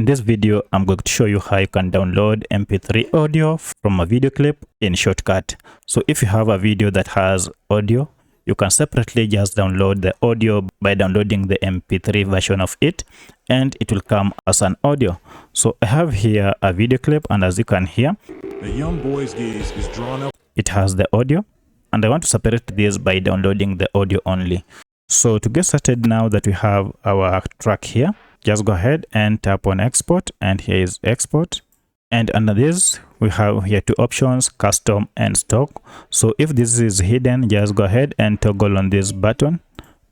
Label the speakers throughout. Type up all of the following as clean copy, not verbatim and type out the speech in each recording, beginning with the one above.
Speaker 1: In this video, I'm going to show you how you can download MP3 audio from a video clip in Shotcut. So if you have a video that has audio, you can separately just download the audio by downloading the MP3 version of it, and it will come as an audio. So I have here a video clip, and as you can hear,
Speaker 2: the young boy's gaze is drawn up.
Speaker 1: It has the audio, and I want to separate this by downloading the audio only. So to get started, now that we have our track here, just go ahead and tap on export, and here is export. And under this, we have here two options, custom and stock. So if this is hidden, just go ahead and toggle on this button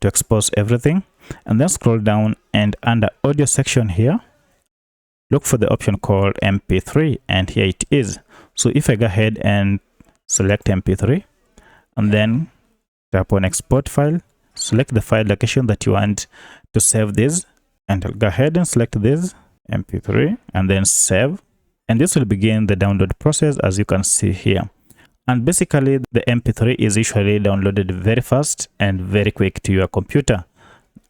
Speaker 1: to expose everything, and then scroll down, and under audio section here, look for the option called MP3, and here it is. So if I go ahead and select MP3 and then tap on export file, select the file location that you want to save this, and I'll go ahead and select this MP3 and then save, and this will begin the download process, as you can see here. And basically the MP3 is usually downloaded very fast and very quick to your computer,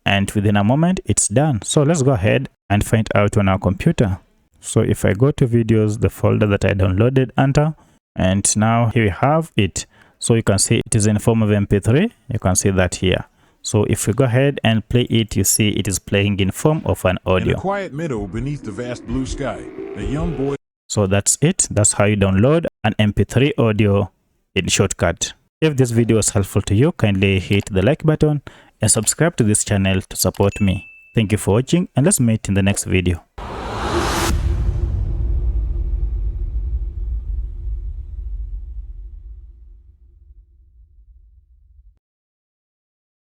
Speaker 1: and within a moment it's done. So let's go ahead and find out on our computer. So if I go to videos, the folder that I downloaded enter, and now here we have it. So you can see it is in form of MP3. You can see that here. So if we go ahead and play it, you see it is playing in form of an audio.
Speaker 2: In a quiet meadow beneath the vast blue sky, a young boy.
Speaker 1: So that's it. That's how you download an MP3 audio in Shotcut. If this video was helpful to you, kindly hit the like button and subscribe to this channel to support me. Thank you for watching, and let's meet in the next video.